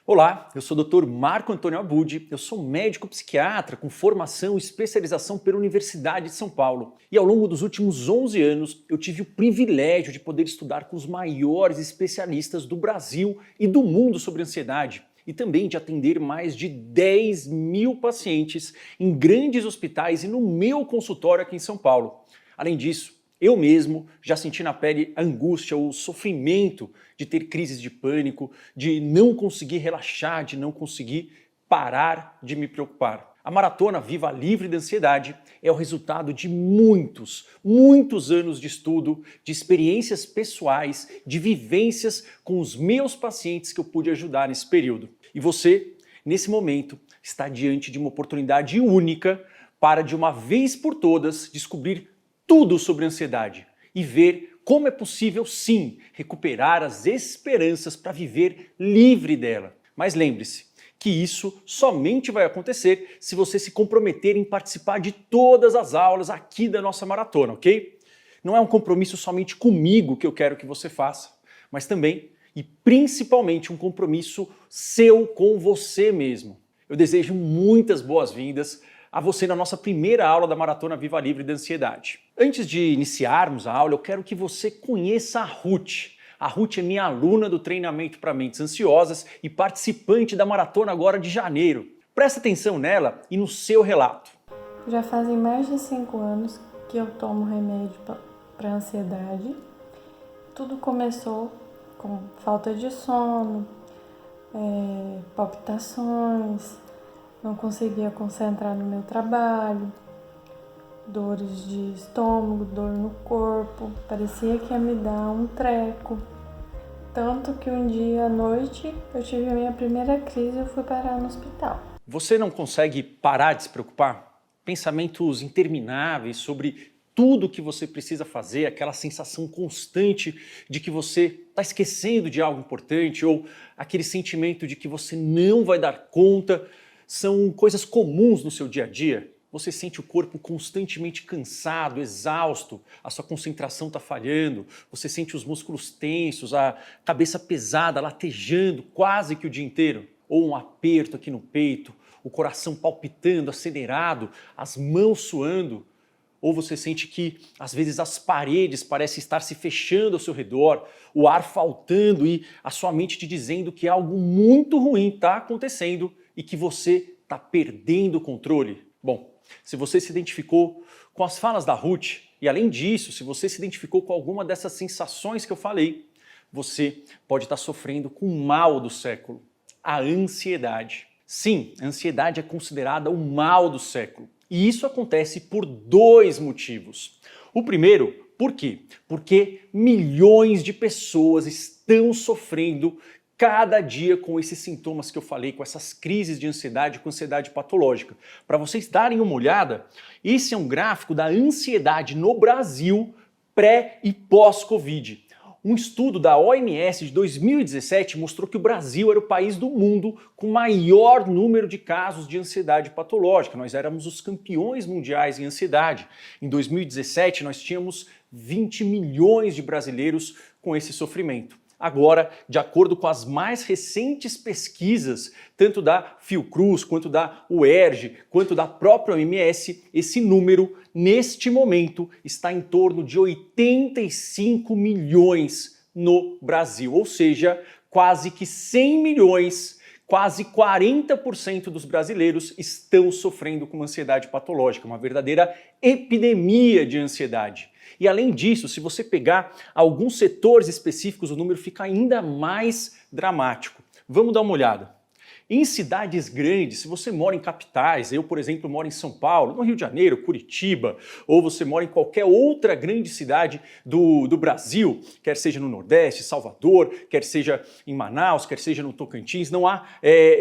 Olá, eu sou o Dr. Marco Antônio Abud, eu sou médico psiquiatra com formação e especialização pela Universidade de São Paulo. E ao longo dos últimos 11 anos, eu tive o privilégio de poder estudar com os maiores especialistas do Brasil e do mundo sobre ansiedade. E também de atender mais de 10 mil pacientes em grandes hospitais e no meu consultório aqui em São Paulo. Além disso, eu mesmo já senti na pele a angústia, o sofrimento de ter crises de pânico, de não conseguir relaxar, de não conseguir parar de me preocupar. A Maratona Viva Livre da Ansiedade é o resultado de muitos anos de estudo, de experiências pessoais, de vivências com os meus pacientes que eu pude ajudar nesse período. E você, nesse momento, está diante de uma oportunidade única para, de uma vez por todas, descobrir tudo sobre ansiedade e ver como é possível, sim, recuperar as esperanças para viver livre dela. Mas lembre-se que isso somente vai acontecer se você se comprometer em participar de todas as aulas aqui da nossa maratona, ok? Não é um compromisso somente comigo que eu quero que você faça, mas também e principalmente um compromisso seu com você mesmo. Eu desejo muitas boas-vindas a você na nossa primeira aula da Maratona Viva Livre da Ansiedade. Antes de iniciarmos a aula, eu quero que você conheça a Ruth. A Ruth é minha aluna do treinamento para mentes ansiosas e participante da Maratona agora de janeiro. Presta atenção nela e no seu relato. Já fazem mais de 5 anos que eu tomo remédio para ansiedade. Tudo começou com falta de sono, palpitações, não conseguia concentrar no meu trabalho, dores de estômago, dor no corpo, parecia que ia me dar um treco. Tanto que um dia à noite eu tive a minha primeira crise e eu fui parar no hospital. Você não consegue parar de se preocupar? Pensamentos intermináveis sobre tudo que você precisa fazer, aquela sensação constante de que você está esquecendo de algo importante ou aquele sentimento de que você não vai dar conta, são coisas comuns no seu dia a dia? Você sente o corpo constantemente cansado, exausto, a sua concentração está falhando, você sente os músculos tensos, a cabeça pesada, latejando quase que o dia inteiro, ou um aperto aqui no peito, o coração palpitando, acelerado, as mãos suando, ou você sente que às vezes as paredes parecem estar se fechando ao seu redor, o ar faltando e a sua mente te dizendo que algo muito ruim está acontecendo e que você está perdendo o controle. Bom, se você se identificou com as falas da Ruth, e além disso, se você se identificou com alguma dessas sensações que eu falei, você pode estar sofrendo com o mal do século, a ansiedade. Sim, a ansiedade é considerada o mal do século. E isso acontece por dois motivos. O primeiro, por quê? Porque milhões de pessoas estão sofrendo cada dia com esses sintomas que eu falei, com essas crises de ansiedade, com ansiedade patológica. Para vocês darem uma olhada, esse é um gráfico da ansiedade no Brasil pré e pós-Covid. Um estudo da OMS de 2017 mostrou que o Brasil era o país do mundo com maior número de casos de ansiedade patológica. Nós éramos os campeões mundiais em ansiedade. Em 2017, nós tínhamos 20 milhões de brasileiros com esse sofrimento. Agora, de acordo com as mais recentes pesquisas, tanto da Fiocruz, quanto da UERJ, quanto da própria OMS, esse número, neste momento, está em torno de 85 milhões no Brasil. Ou seja, quase que 100 milhões, quase 40% dos brasileiros estão sofrendo com ansiedade patológica, uma verdadeira epidemia de ansiedade. E além disso, se você pegar alguns setores específicos, o número fica ainda mais dramático. Vamos dar uma olhada. Em cidades grandes, se você mora em capitais, eu, por exemplo, moro em São Paulo, no Rio de Janeiro, Curitiba, ou você mora em qualquer outra grande cidade do Brasil, quer seja no Nordeste, Salvador, quer seja em Manaus, quer seja no Tocantins, não há,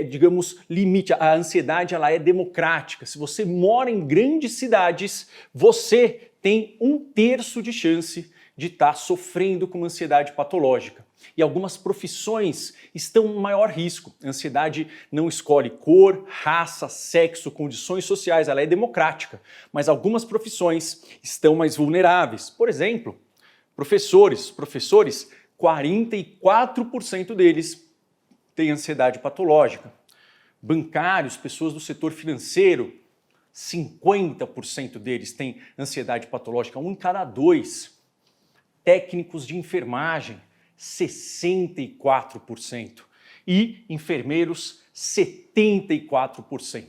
digamos, limite. A ansiedade ela é democrática. Se você mora em grandes cidades, você tem 1/3 de chance de estar sofrendo com ansiedade patológica. E algumas profissões estão em maior risco. A ansiedade não escolhe cor, raça, sexo, condições sociais, ela é democrática. Mas algumas profissões estão mais vulneráveis. Por exemplo, professores, 44% deles têm ansiedade patológica. Bancários, pessoas do setor financeiro, 50% deles têm ansiedade patológica, 1 em cada 2. Técnicos de enfermagem, 64%. E enfermeiros, 74%.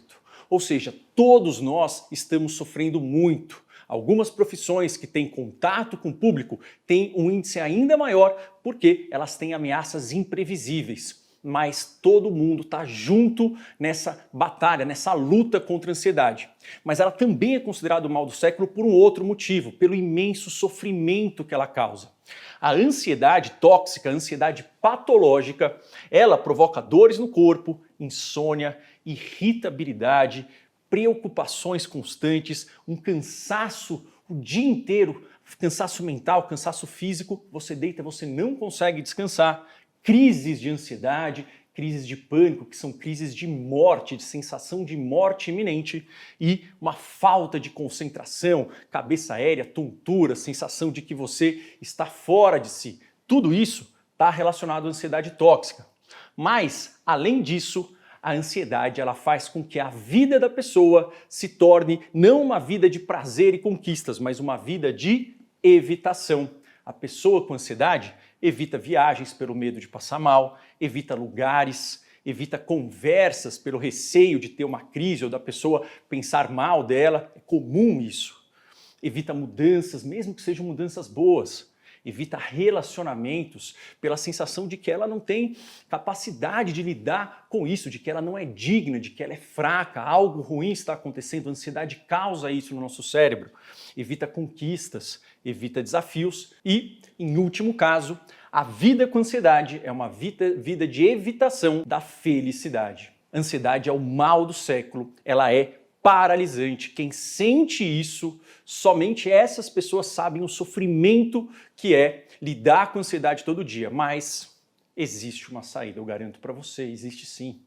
Ou seja, todos nós estamos sofrendo muito. Algumas profissões que têm contato com o público têm um índice ainda maior porque elas têm ameaças imprevisíveis. Mas todo mundo está junto nessa batalha, nessa luta contra a ansiedade. Mas ela também é considerada o mal do século por um outro motivo, pelo imenso sofrimento que ela causa. A ansiedade tóxica, a ansiedade patológica, ela provoca dores no corpo, insônia, irritabilidade, preocupações constantes, um cansaço o dia inteiro, cansaço mental, cansaço físico, você deita, você não consegue descansar, crises de ansiedade, crises de pânico, que são crises de morte, de sensação de morte iminente, e uma falta de concentração, cabeça aérea, tontura, sensação de que você está fora de si. Tudo isso está relacionado à ansiedade tóxica. Mas, além disso, a ansiedade ela faz com que a vida da pessoa se torne não uma vida de prazer e conquistas, mas uma vida de evitação. A pessoa com ansiedade evita viagens pelo medo de passar mal, evita lugares, evita conversas pelo receio de ter uma crise ou da pessoa pensar mal dela. É comum isso. Evita mudanças, mesmo que sejam mudanças boas. Evita relacionamentos pela sensação de que ela não tem capacidade de lidar com isso, de que ela não é digna, de que ela é fraca, algo ruim está acontecendo, a ansiedade causa isso no nosso cérebro. Evita conquistas, evita desafios e, em último caso, a vida com ansiedade é uma vida de evitação da felicidade. A ansiedade é o mal do século, ela é paralisante. Quem sente isso, somente essas pessoas sabem o sofrimento que é lidar com ansiedade todo dia. Mas existe uma saída, eu garanto para você, existe sim.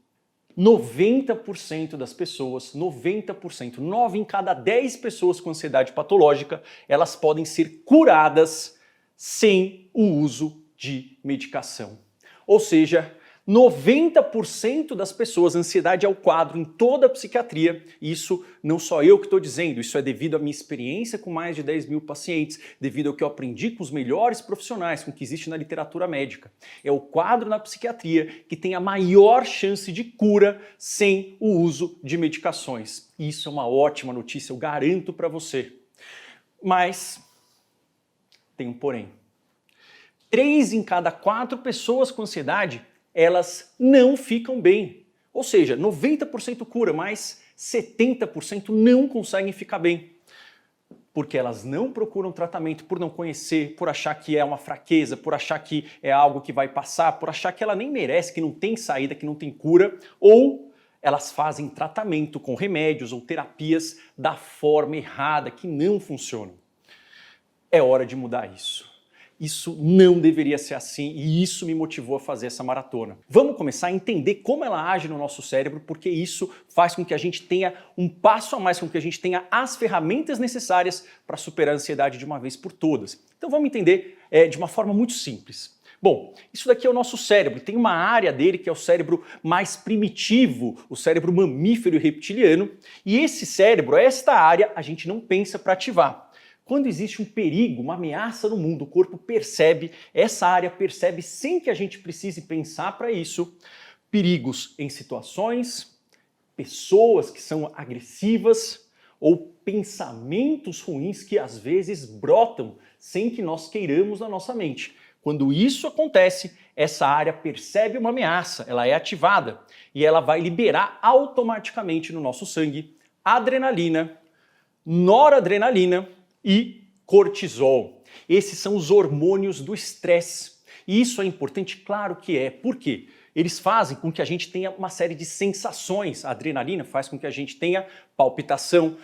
90% das pessoas, 90%, 9 em cada 10 pessoas com ansiedade patológica, elas podem ser curadas sem o uso de medicação. Ou seja, 90% das pessoas, ansiedade é o quadro em toda a psiquiatria, e isso não só eu que estou dizendo, isso é devido à minha experiência com mais de 10 mil pacientes, devido ao que eu aprendi com os melhores profissionais, com o que existe na literatura médica. É o quadro na psiquiatria que tem a maior chance de cura sem o uso de medicações. E isso é uma ótima notícia, eu garanto para você. Mas tem um porém. 3 em cada 4 pessoas com ansiedade elas não ficam bem. Ou seja, 90% cura, mas 70% não conseguem ficar bem. Porque elas não procuram tratamento por não conhecer, por achar que é uma fraqueza, por achar que é algo que vai passar, por achar que ela nem merece, que não tem saída, que não tem cura, ou elas fazem tratamento com remédios ou terapias da forma errada, que não funcionam. É hora de mudar isso. Isso não deveria ser assim e isso me motivou a fazer essa maratona. Vamos começar a entender como ela age no nosso cérebro, porque isso faz com que a gente tenha um passo a mais, com que a gente tenha as ferramentas necessárias para superar a ansiedade de uma vez por todas. Então vamos entender de uma forma muito simples. Bom, isso daqui é o nosso cérebro, tem uma área dele que é o cérebro mais primitivo, o cérebro mamífero e reptiliano, e esse cérebro, esta área, a gente não pensa para ativar. Quando existe um perigo, uma ameaça no mundo, o corpo percebe, essa área percebe sem que a gente precise pensar para isso, perigos em situações, pessoas que são agressivas ou pensamentos ruins que às vezes brotam sem que nós queiramos na nossa mente. Quando isso acontece, essa área percebe uma ameaça, ela é ativada e ela vai liberar automaticamente no nosso sangue adrenalina, noradrenalina e cortisol. Esses são os hormônios do estresse. E isso é importante? Claro que é. Por quê? Eles fazem com que a gente tenha uma série de sensações. A adrenalina faz com que a gente tenha palpitação,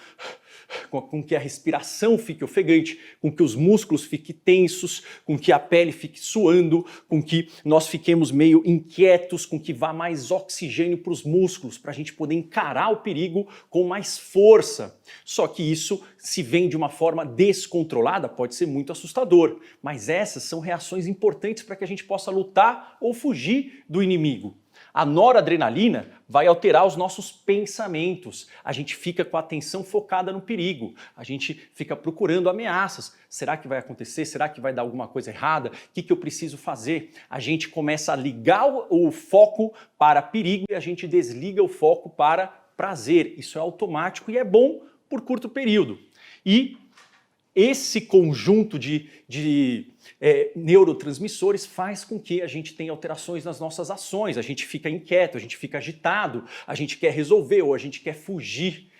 com que a respiração fique ofegante, com que os músculos fiquem tensos, com que a pele fique suando, com que nós fiquemos meio inquietos, com que vá mais oxigênio para os músculos, para a gente poder encarar o perigo com mais força. Só que isso, se vem de uma forma descontrolada, pode ser muito assustador. Mas essas são reações importantes para que a gente possa lutar ou fugir do inimigo. A noradrenalina vai alterar os nossos pensamentos. A gente fica com a atenção focada no perigo. A gente fica procurando ameaças. Será que vai acontecer? Será que vai dar alguma coisa errada? O que eu preciso fazer? A gente começa a ligar o foco para perigo e a gente desliga o foco para prazer. Isso é automático e é bom por curto período. E esse conjunto de neurotransmissores faz com que a gente tenha alterações nas nossas ações, a gente fica inquieto, a gente fica agitado, a gente quer resolver ou a gente quer fugir.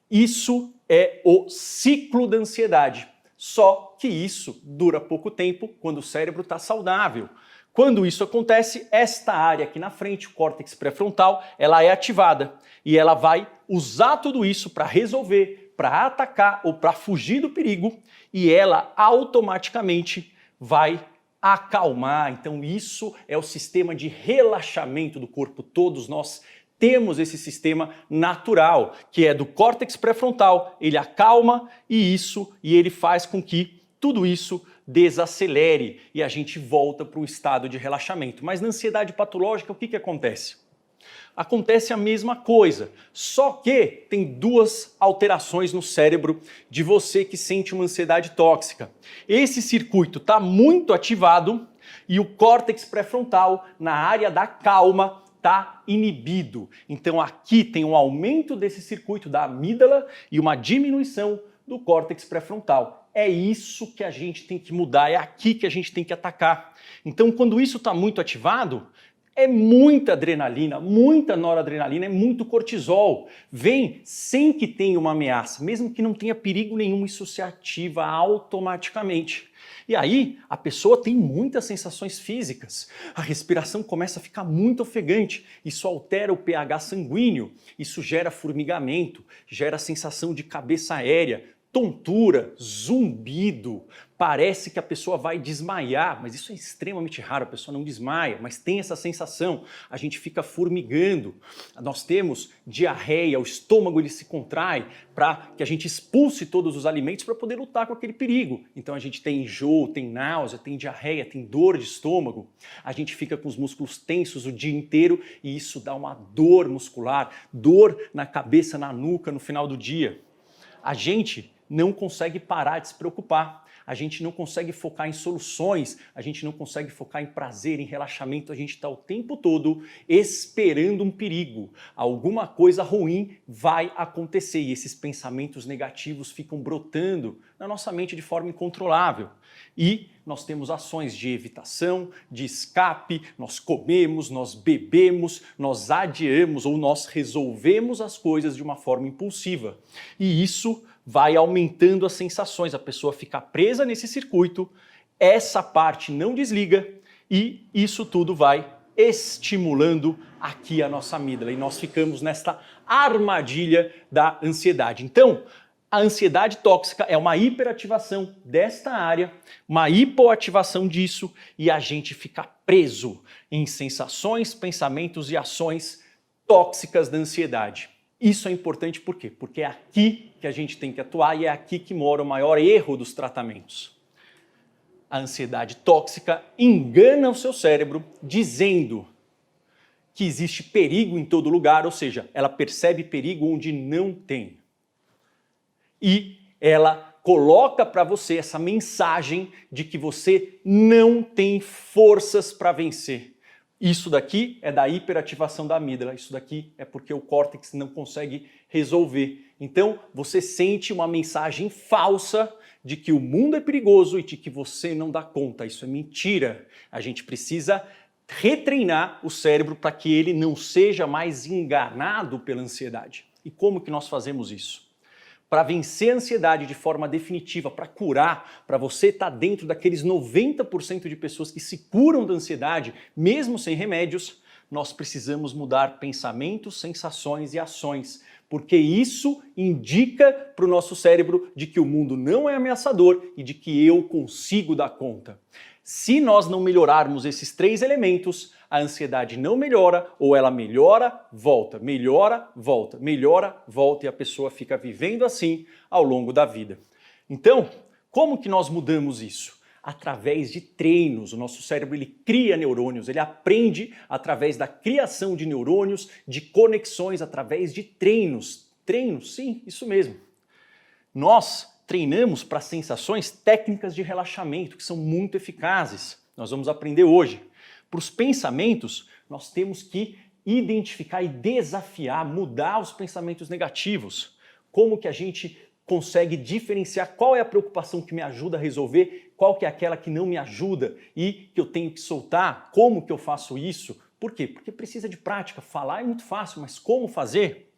Isso é o ciclo da ansiedade, só que isso dura pouco tempo quando o cérebro está saudável. Quando isso acontece, esta área aqui na frente, o córtex pré-frontal, ela é ativada e ela vai usar tudo isso para resolver, para atacar ou para fugir do perigo e ela automaticamente vai acalmar. Então isso é o sistema de relaxamento do corpo. Todos nós temos esse sistema natural, que é do córtex pré-frontal. Ele acalma e ele faz com que tudo isso desacelere e a gente volta para um estado de relaxamento. Mas na ansiedade patológica, o que acontece? Acontece a mesma coisa, só que tem duas alterações no cérebro de você que sente uma ansiedade tóxica. Esse circuito está muito ativado e o córtex pré-frontal, na área da calma, está inibido. Então aqui tem um aumento desse circuito da amígdala e uma diminuição do córtex pré-frontal. É isso que a gente tem que mudar, é aqui que a gente tem que atacar. Então quando isso está muito ativado, é muita adrenalina, muita noradrenalina, é muito cortisol. Vem sem que tenha uma ameaça, mesmo que não tenha perigo nenhum, isso se ativa automaticamente. E aí a pessoa tem muitas sensações físicas, a respiração começa a ficar muito ofegante, isso altera o pH sanguíneo, isso gera formigamento, gera sensação de cabeça aérea, tontura, zumbido, parece que a pessoa vai desmaiar, mas isso é extremamente raro, a pessoa não desmaia, mas tem essa sensação, a gente fica formigando, nós temos diarreia, o estômago ele se contrai para que a gente expulse todos os alimentos para poder lutar com aquele perigo. Então a gente tem enjoo, tem náusea, tem diarreia, tem dor de estômago, a gente fica com os músculos tensos o dia inteiro e isso dá uma dor muscular, dor na cabeça, na nuca no final do dia. A gente não consegue parar de se preocupar, a gente não consegue focar em soluções, a gente não consegue focar em prazer, em relaxamento, a gente está o tempo todo esperando um perigo. Alguma coisa ruim vai acontecer e esses pensamentos negativos ficam brotando na nossa mente de forma incontrolável. E nós temos ações de evitação, de escape, nós comemos, nós bebemos, nós adiamos ou nós resolvemos as coisas de uma forma impulsiva. E isso vai aumentando as sensações, a pessoa fica presa nesse circuito, essa parte não desliga e isso tudo vai estimulando aqui a nossa amígdala e nós ficamos nesta armadilha da ansiedade. Então, a ansiedade tóxica é uma hiperativação desta área, uma hipoativação disso e a gente fica preso em sensações, pensamentos e ações tóxicas da ansiedade. Isso é importante por quê? Porque é aqui que a gente tem que atuar e é aqui que mora o maior erro dos tratamentos. A ansiedade tóxica engana o seu cérebro dizendo que existe perigo em todo lugar, ou seja, ela percebe perigo onde não tem. E ela coloca para você essa mensagem de que você não tem forças para vencer. Isso daqui é da hiperativação da amígdala, isso daqui é porque o córtex não consegue resolver. Então você sente uma mensagem falsa de que o mundo é perigoso e de que você não dá conta. Isso é mentira. A gente precisa retreinar o cérebro para que ele não seja mais enganado pela ansiedade. E como que nós fazemos isso? Para vencer a ansiedade de forma definitiva, para curar, para você estar dentro daqueles 90% de pessoas que se curam da ansiedade, mesmo sem remédios, nós precisamos mudar pensamentos, sensações e ações, porque isso indica para o nosso cérebro de que o mundo não é ameaçador e de que eu consigo dar conta. Se nós não melhorarmos esses três elementos, a ansiedade não melhora ou ela melhora, volta, melhora, volta, melhora, volta e a pessoa fica vivendo assim ao longo da vida. Então, como que nós mudamos isso? através de treinos. O nosso cérebro ele cria neurônios, ele aprende através da criação de neurônios, de conexões através de treinos. Treinos, sim, isso mesmo. Nós treinamos para sensações técnicas de relaxamento que são muito eficazes. Nós vamos aprender hoje. Para os pensamentos, nós temos que identificar e desafiar, mudar os pensamentos negativos. Como que a gente consegue diferenciar qual é a preocupação que me ajuda a resolver, qual que é aquela que não me ajuda e que eu tenho que soltar, como que eu faço isso? Por quê? Porque precisa de prática. Falar é muito fácil, mas como fazer?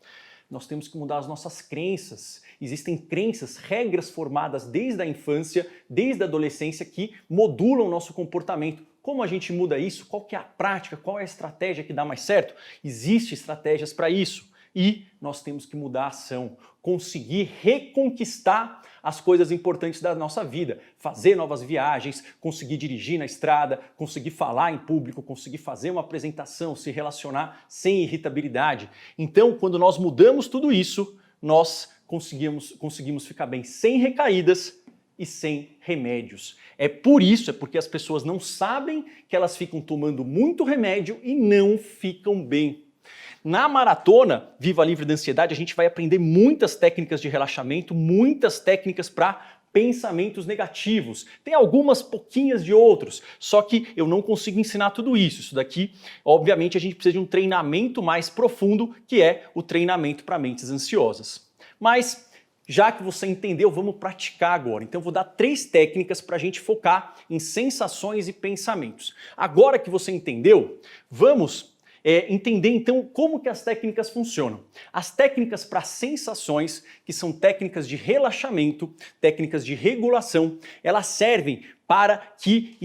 Nós temos que mudar as nossas crenças. Existem crenças, regras formadas desde a infância, desde a adolescência, que modulam o nosso comportamento. Como a gente muda isso? Qual que é a prática? Qual é a estratégia que dá mais certo? Existem estratégias para isso. E nós temos que mudar a ação, conseguir reconquistar as coisas importantes da nossa vida, fazer novas viagens, conseguir dirigir na estrada, conseguir falar em público, conseguir fazer uma apresentação, se relacionar sem irritabilidade. Então, quando nós mudamos tudo isso, nós conseguimos ficar bem sem recaídas e sem remédios. É porque as pessoas não sabem que elas ficam tomando muito remédio e não ficam bem. Na maratona Viva Livre da Ansiedade, a gente vai aprender muitas técnicas de relaxamento, muitas técnicas para pensamentos negativos. Tem algumas pouquinhas de outros, só que eu não consigo ensinar tudo isso. Isso daqui, obviamente, a gente precisa de um treinamento mais profundo, que é o treinamento para mentes ansiosas. Mas, já que você entendeu, vamos praticar agora. Então, eu vou dar 3 técnicas para a gente focar em sensações e pensamentos. Agora que você entendeu, vamos entender então como que as técnicas funcionam. As técnicas para sensações, que são técnicas de relaxamento, técnicas de regulação, elas servem para que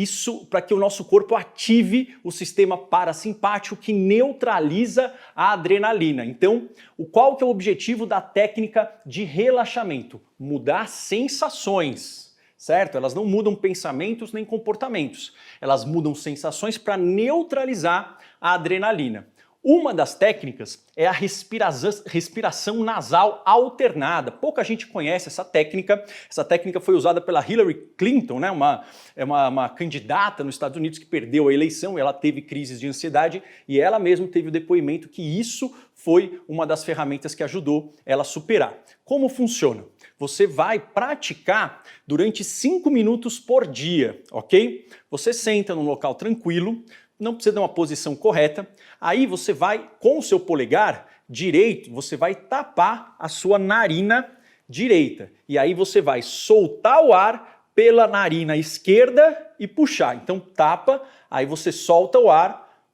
o nosso corpo ative o sistema parasimpático que neutraliza a adrenalina. Então, qual que é o objetivo da técnica de relaxamento? Mudar sensações. Certo? Elas não mudam pensamentos nem comportamentos. Elas mudam sensações para neutralizar a adrenalina. Uma das técnicas é a respiração nasal alternada. Pouca gente conhece essa técnica. Essa técnica foi usada pela Hillary Clinton, né? uma candidata nos Estados Unidos que perdeu a eleição. Ela teve crises de ansiedade e ela mesma teve o depoimento que isso foi uma das ferramentas que ajudou ela a superar. Como funciona? Você vai praticar durante 5 minutos por dia, ok? Você senta num local tranquilo, não precisa de uma posição correta, aí você vai, com o seu polegar direito, você vai tapar a sua narina direita. E aí você vai soltar o ar pela narina esquerda e puxar. Então tapa, aí você solta o ar,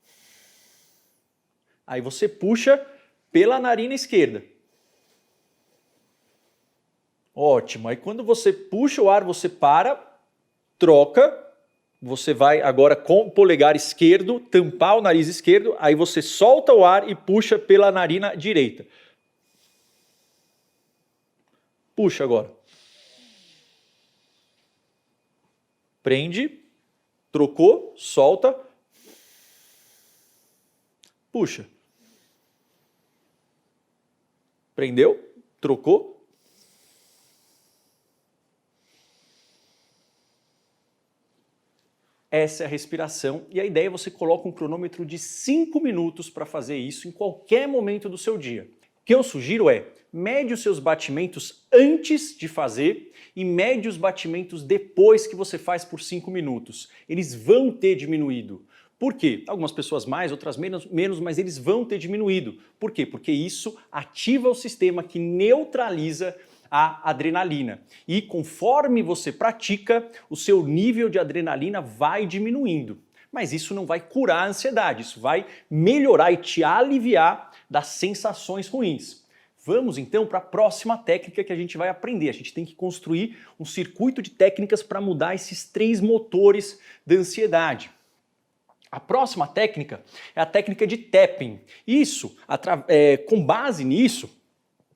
aí você puxa pela narina esquerda. Ótimo, aí quando você puxa o ar, você para, troca, você vai agora com o polegar esquerdo tampar o nariz esquerdo, aí você solta o ar e puxa pela narina direita. Puxa agora. Prende, trocou, solta, puxa. Prendeu, trocou. Essa é a respiração e a ideia é você coloca um cronômetro de 5 minutos para fazer isso em qualquer momento do seu dia. O que eu sugiro é, mede os seus batimentos antes de fazer e mede os batimentos depois que você faz por 5 minutos. Eles vão ter diminuído. Por quê? Algumas pessoas mais, outras menos, mas eles vão ter diminuído. Por quê? Porque isso ativa o sistema que neutraliza a adrenalina. E conforme você pratica, o seu nível de adrenalina vai diminuindo. Mas isso não vai curar a ansiedade, isso vai melhorar e te aliviar das sensações ruins. Vamos então para a próxima técnica que a gente vai aprender. A gente tem que construir um circuito de técnicas para mudar esses 3 motores da ansiedade. A próxima técnica é a técnica de tapping. Isso, com base nisso,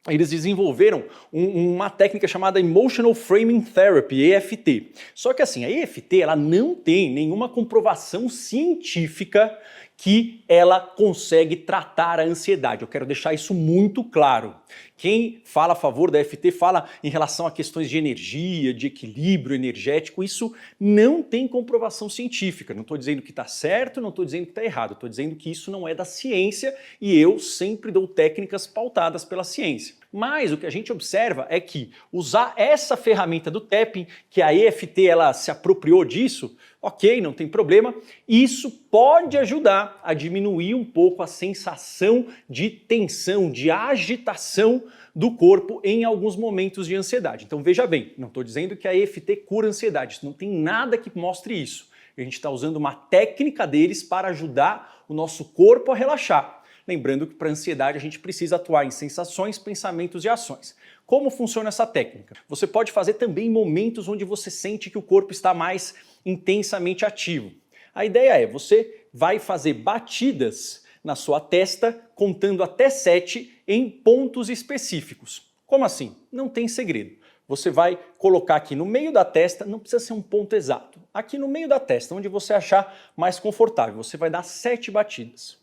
eles desenvolveram uma técnica chamada Emotional Framing Therapy, EFT. Só que assim, a EFT ela não tem nenhuma comprovação científica que ela consegue tratar a ansiedade. Eu quero deixar isso muito claro. Quem fala a favor da EFT fala em relação a questões de energia, de equilíbrio energético. Isso não tem comprovação científica. Não estou dizendo que está certo, não estou dizendo que está errado. Estou dizendo que isso não é da ciência e eu sempre dou técnicas pautadas pela ciência. Mas o que a gente observa é que usar essa ferramenta do tapping, que a EFT ela se apropriou disso, ok, não tem problema, isso pode ajudar a diminuir um pouco a sensação de tensão, de agitação do corpo em alguns momentos de ansiedade. Então veja bem, não estou dizendo que a EFT cura a ansiedade, não tem nada que mostre isso. A gente está usando uma técnica deles para ajudar o nosso corpo a relaxar. Lembrando que para a ansiedade a gente precisa atuar em sensações, pensamentos e ações. Como funciona essa técnica? Você pode fazer também em momentos onde você sente que o corpo está mais intensamente ativo. A ideia é, você vai fazer batidas na sua testa, contando até 7 em pontos específicos. Como assim? Não tem segredo. Você vai colocar aqui no meio da testa, não precisa ser um ponto exato. Aqui no meio da testa, onde você achar mais confortável, você vai dar 7 batidas.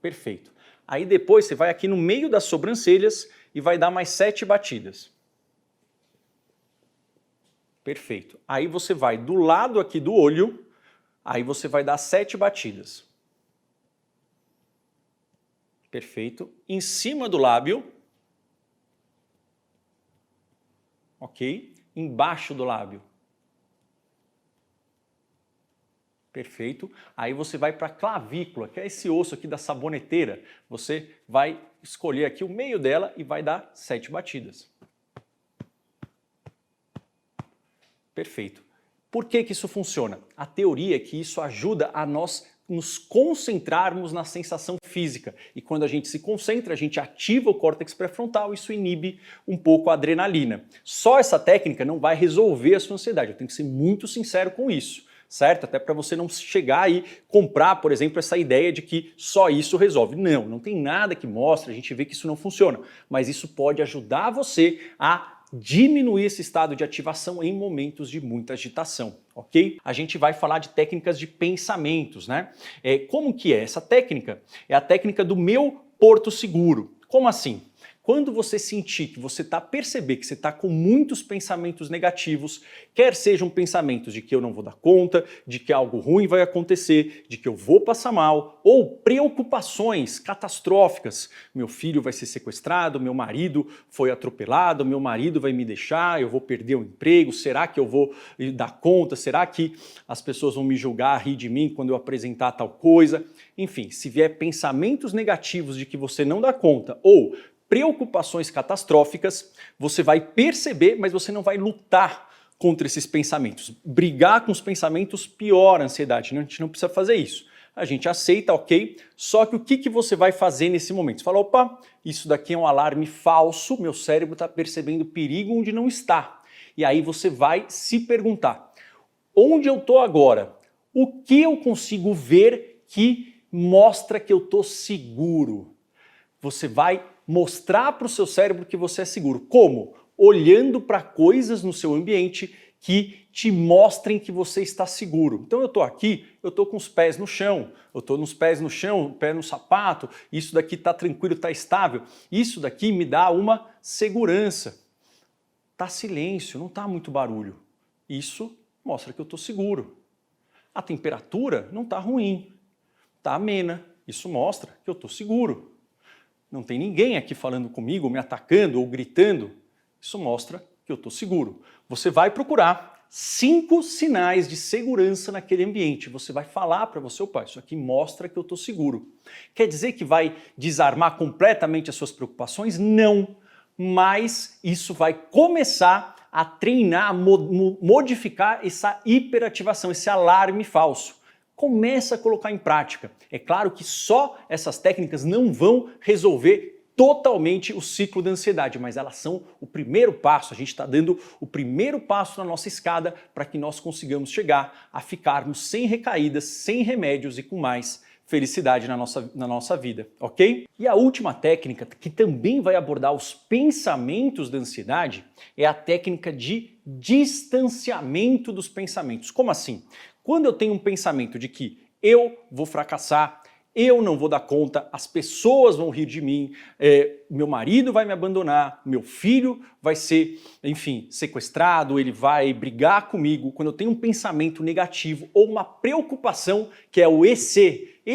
Perfeito. Aí depois você vai aqui no meio das sobrancelhas e vai dar mais 7 batidas. Perfeito. Aí você vai do lado aqui do olho, aí você vai dar 7 batidas. Perfeito. Em cima do lábio. Ok. Embaixo do lábio. Perfeito. Aí você vai para a clavícula, que é esse osso aqui da saboneteira. Você vai escolher aqui o meio dela e vai dar 7 batidas. Perfeito. Por que que isso funciona? A teoria é que isso ajuda a nós nos concentrarmos na sensação física. E quando a gente se concentra, a gente ativa o córtex pré-frontal, isso inibe um pouco a adrenalina. Só essa técnica não vai resolver a sua ansiedade, eu tenho que ser muito sincero com isso. Certo? Até para você não chegar e comprar, por exemplo, essa ideia de que só isso resolve. Não, não tem nada que mostre, a gente vê que isso não funciona. Mas isso pode ajudar você a diminuir esse estado de ativação em momentos de muita agitação, ok? A gente vai falar de técnicas de pensamentos, né? Como que é? Essa técnica é a técnica do meu porto seguro. Como assim? Quando você sentir que você perceber que você está com muitos pensamentos negativos, quer sejam pensamentos de que eu não vou dar conta, de que algo ruim vai acontecer, de que eu vou passar mal, ou preocupações catastróficas. Meu filho vai ser sequestrado, meu marido foi atropelado, meu marido vai me deixar, eu vou perder o emprego, será que eu vou dar conta? Será que as pessoas vão me julgar, rir de mim quando eu apresentar tal coisa? Enfim, se vier pensamentos negativos de que você não dá conta, ou preocupações catastróficas, você vai perceber, mas você não vai lutar contra esses pensamentos. Brigar com os pensamentos piora a ansiedade, a gente não precisa fazer isso. A gente aceita, ok? Só que o que você vai fazer nesse momento? Você fala, opa, isso daqui é um alarme falso, meu cérebro está percebendo perigo onde não está. E aí você vai se perguntar, onde eu estou agora? O que eu consigo ver que mostra que eu estou seguro? Você vai mostrar para o seu cérebro que você é seguro. Como? Olhando para coisas no seu ambiente que te mostrem que você está seguro. Então eu estou aqui, eu estou com os pés no chão, eu estou nos pés no chão, pé no sapato, isso daqui está tranquilo, está estável. Isso daqui me dá uma segurança. Está silêncio, não está muito barulho. Isso mostra que eu estou seguro. A temperatura não está ruim, está amena. Isso mostra que eu estou seguro. Não tem ninguém aqui falando comigo, me atacando ou gritando. Isso mostra que eu estou seguro. Você vai procurar 5 sinais de segurança naquele ambiente. Você vai falar para você, opa, isso aqui mostra que eu estou seguro. Quer dizer que vai desarmar completamente as suas preocupações? Não. Mas isso vai começar a treinar, modificar essa hiperativação, esse alarme falso. Começa a colocar em prática. É claro que só essas técnicas não vão resolver totalmente o ciclo da ansiedade, mas elas são o primeiro passo, a gente está dando o primeiro passo na nossa escada para que nós consigamos chegar a ficarmos sem recaídas, sem remédios e com mais felicidade na nossa vida, ok? E a última técnica, que também vai abordar os pensamentos da ansiedade, é a técnica de distanciamento dos pensamentos. Como assim? Quando eu tenho um pensamento de que eu vou fracassar, eu não vou dar conta, as pessoas vão rir de mim, meu marido vai me abandonar, meu filho vai ser, enfim, sequestrado, ele vai brigar comigo. Quando eu tenho um pensamento negativo ou uma preocupação, que é o e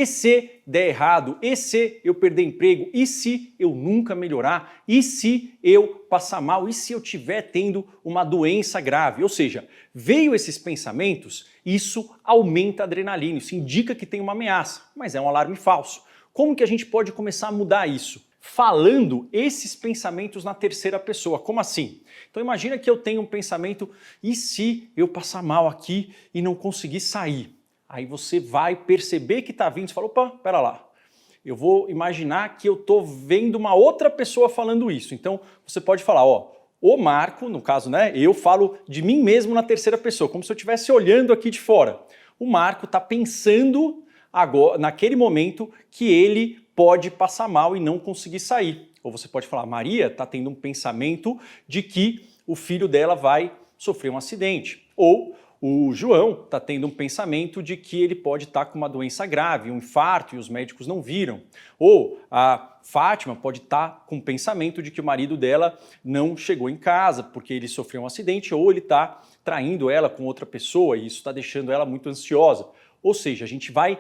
se der errado, e se eu perder emprego, e se eu nunca melhorar, e se eu passar mal, e se eu estiver tendo uma doença grave. Ou seja, veio esses pensamentos, isso aumenta a adrenalina, isso indica que tem uma ameaça, mas é um alarme falso. Como que a gente pode começar a mudar isso? Falando esses pensamentos na terceira pessoa. Como assim? Então imagina que eu tenho um pensamento, e se eu passar mal aqui e não conseguir sair? Aí você vai perceber que está vindo e fala, opa, pera lá. Eu vou imaginar que eu estou vendo uma outra pessoa falando isso. Então você pode falar, ó, o Marco, no caso, né, eu falo de mim mesmo na terceira pessoa, como se eu estivesse olhando aqui de fora. O Marco está pensando agora, naquele momento, que ele pode passar mal e não conseguir sair. Ou você pode falar, Maria está tendo um pensamento de que o filho dela vai sofrer um acidente. Ou o João está tendo um pensamento de que ele pode estar com uma doença grave, um infarto, e os médicos não viram. Ou a Fátima pode estar com o pensamento de que o marido dela não chegou em casa porque ele sofreu um acidente, ou ele está traindo ela com outra pessoa e isso está deixando ela muito ansiosa. Ou seja, a gente vai,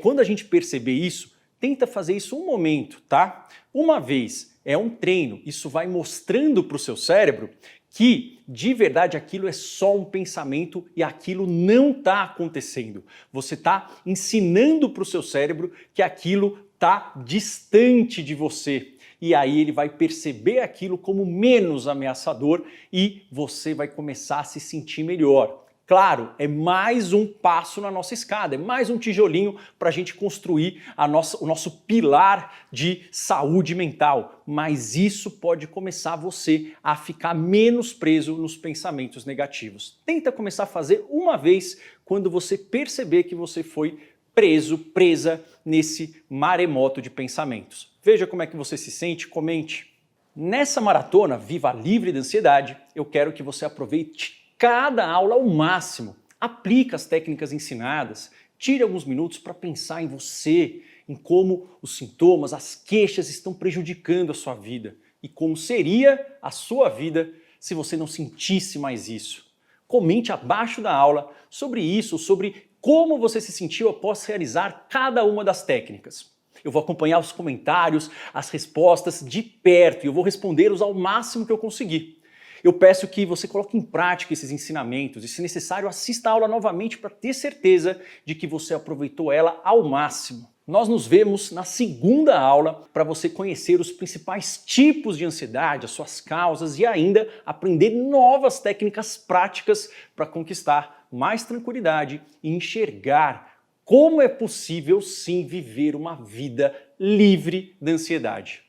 quando a gente perceber isso, tenta fazer isso um momento, tá? Uma vez, é um treino, isso vai mostrando para o seu cérebro que, de verdade, aquilo é só um pensamento e aquilo não está acontecendo. Você está ensinando para o seu cérebro que aquilo está distante de você. E aí ele vai perceber aquilo como menos ameaçador e você vai começar a se sentir melhor. Claro, é mais um passo na nossa escada, é mais um tijolinho para a gente construir o nosso pilar de saúde mental. Mas isso pode começar você a ficar menos preso nos pensamentos negativos. Tenta começar a fazer uma vez quando você perceber que você foi presa nesse maremoto de pensamentos. Veja como é que você se sente, comente. Nessa maratona Viva Livre da Ansiedade, eu quero que você aproveite cada aula ao máximo, aplique as técnicas ensinadas, tire alguns minutos para pensar em você, em como os sintomas, as queixas estão prejudicando a sua vida e como seria a sua vida se você não sentisse mais isso. Comente abaixo da aula sobre isso, sobre como você se sentiu após realizar cada uma das técnicas. Eu vou acompanhar os comentários, as respostas de perto e eu vou respondê-los ao máximo que eu conseguir. Eu peço que você coloque em prática esses ensinamentos e, se necessário, assista a aula novamente para ter certeza de que você aproveitou ela ao máximo. Nós nos vemos na segunda aula para você conhecer os principais tipos de ansiedade, as suas causas e ainda aprender novas técnicas práticas para conquistar mais tranquilidade e enxergar como é possível sim viver uma vida livre da ansiedade.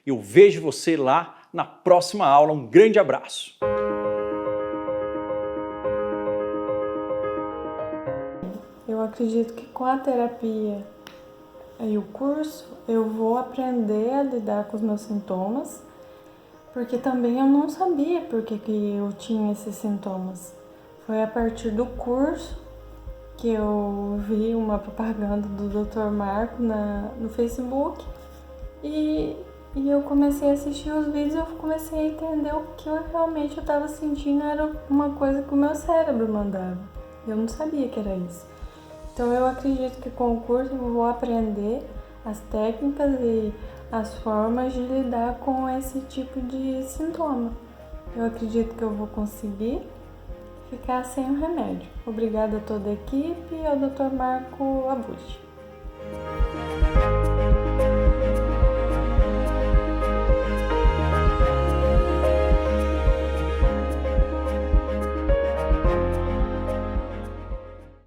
Eu vejo você lá na próxima aula. Um grande abraço! Eu acredito que com a terapia e o curso eu vou aprender a lidar com os meus sintomas, porque também eu não sabia por que eu tinha esses sintomas. Foi a partir do curso que eu vi uma propaganda do Dr. Marco no Facebook e eu comecei a assistir os vídeos e eu comecei a entender o que eu realmente estava sentindo era uma coisa que o meu cérebro mandava. Eu não sabia que era isso. Então eu acredito que com o curso eu vou aprender as técnicas e as formas de lidar com esse tipo de sintoma. Eu acredito que eu vou conseguir ficar sem o remédio. Obrigada a toda a equipe e ao Dr. Marco Abud.